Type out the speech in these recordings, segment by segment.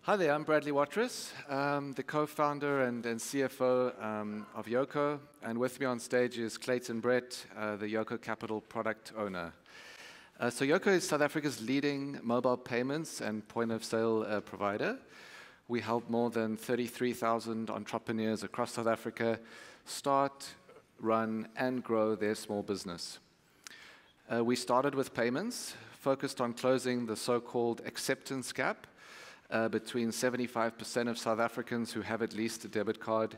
Hi there, I'm Bradley Watrous, the co-founder and CFO of Yoco, and with me on stage is Clayton Brett, the Yoco Capital product owner. So Yoco is South Africa's leading mobile payments and point-of-sale provider. We help more than 33,000 entrepreneurs across South Africa start, run, and grow their small business. We started with payments, focused on closing the so-called acceptance gap between 75% of South Africans who have at least a debit card,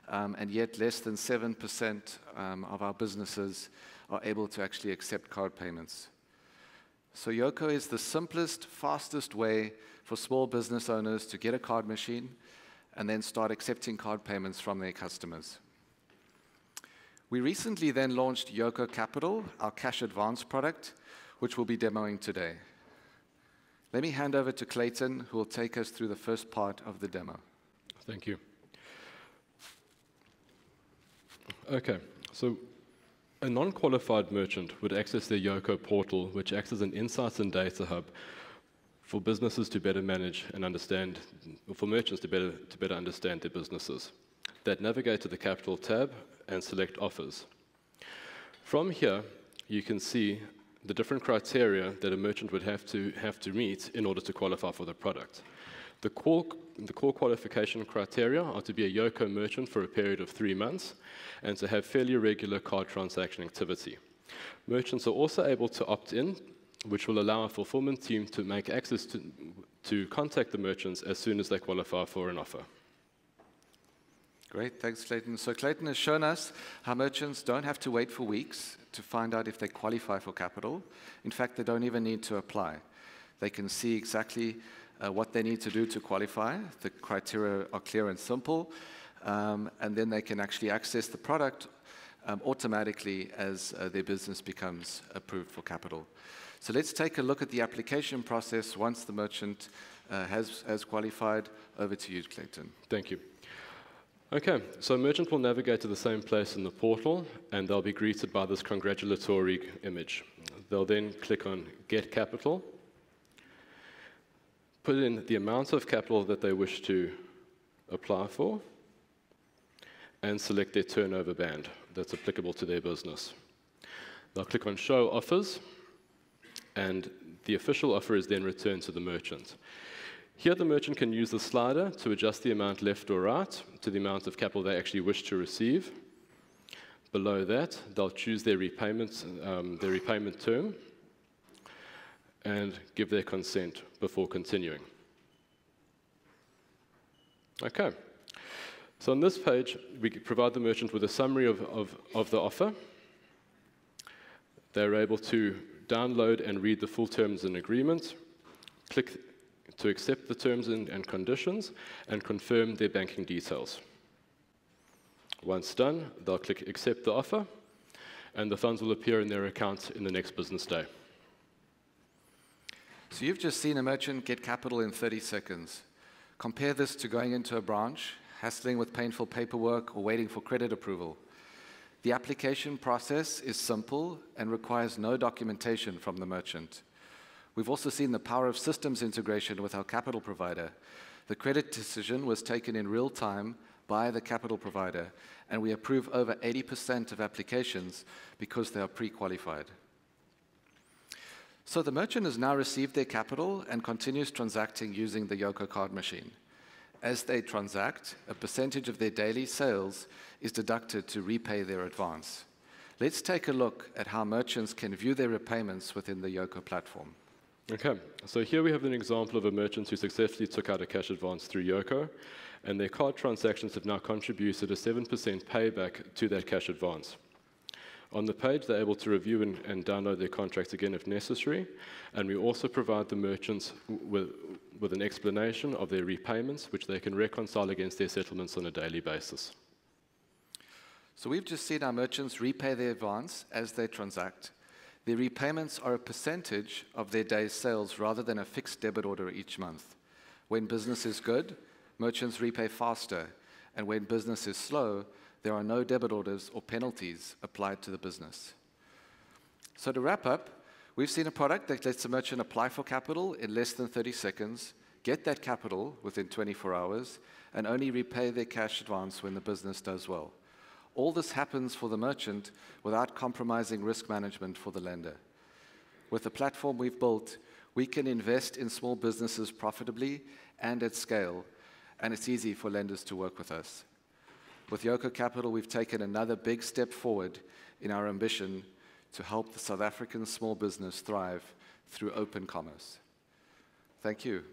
and yet less than 7% of our businesses are able to actually accept card payments. So Yoco is the simplest, fastest way for small business owners to get a card machine and then start accepting card payments from their customers. We recently then launched Yoco Capital, our cash advance product, which we'll be demoing today. Let me hand over to Clayton, who will take us through the first part of the demo. Thank you. Okay, so a non-qualified merchant would access their Yoco portal, which acts as an insights and data hub for businesses to better manage and understand, or for merchants to better understand their businesses. They'd navigate to the Capital tab and select offers. From here, you can see the different criteria that a merchant would have to meet in order to qualify for the product. The core qualification criteria are to be a Yoco merchant for a period of 3 months and to have fairly regular card transaction activity. Merchants are also able to opt in, which will allow a fulfillment team to make access to contact the merchants as soon as they qualify for an offer. Great, thanks Clayton. So Clayton has shown us how merchants don't have to wait for weeks to find out if they qualify for capital. In fact, they don't even need to apply. They can see exactly what they need to do to qualify. The criteria are clear and simple, and then they can actually access the product automatically as their business becomes approved for capital. So let's take a look at the application process once the merchant has qualified. Over to you, Clayton. Thank you. Okay, so a merchant will navigate to the same place in the portal, and they'll be greeted by this congratulatory image. They'll then click on Get Capital, put in the amount of capital that they wish to apply for, and select their turnover band that's applicable to their business. They'll click on Show Offers, and the official offer is then returned to the merchant. Here, the merchant can use the slider to adjust the amount left or right to the amount of capital they actually wish to receive. Below that, they'll choose their repayment term and give their consent before continuing. Okay. So on this page, we provide the merchant with a summary of the offer. They're able to download and read the full terms and agreement, click to accept the terms and conditions, and confirm their banking details. Once done, they'll click Accept the offer, and the funds will appear in their account in the next business day. So you've just seen a merchant get capital in 30 seconds. Compare this to going into a branch, hassling with painful paperwork, or waiting for credit approval. The application process is simple and requires no documentation from the merchant. We've also seen the power of systems integration with our capital provider. The credit decision was taken in real time by the capital provider, and we approve over 80% of applications because they are pre-qualified. So the merchant has now received their capital and continues transacting using the Yoco card machine. As they transact, a percentage of their daily sales is deducted to repay their advance. Let's take a look at how merchants can view their repayments within the Yoco platform. Okay, so here we have an example of a merchant who successfully took out a cash advance through Yoco, and their card transactions have now contributed a 7% payback to that cash advance. On the page, they're able to review and download their contracts again if necessary, and we also provide the merchants with an explanation of their repayments, which they can reconcile against their settlements on a daily basis. So we've just seen our merchants repay their advance as they transact. Their repayments are a percentage of their day's sales rather than a fixed debit order each month. When business is good, merchants repay faster, and when business is slow, there are no debit orders or penalties applied to the business. So to wrap up, we've seen a product that lets a merchant apply for capital in less than 30 seconds, get that capital within 24 hours, and only repay their cash advance when the business does well. All this happens for the merchant without compromising risk management for the lender. With the platform we've built, we can invest in small businesses profitably and at scale, and it's easy for lenders to work with us. With Yoco Capital, we've taken another big step forward in our ambition to help the South African small business thrive through open commerce. Thank you.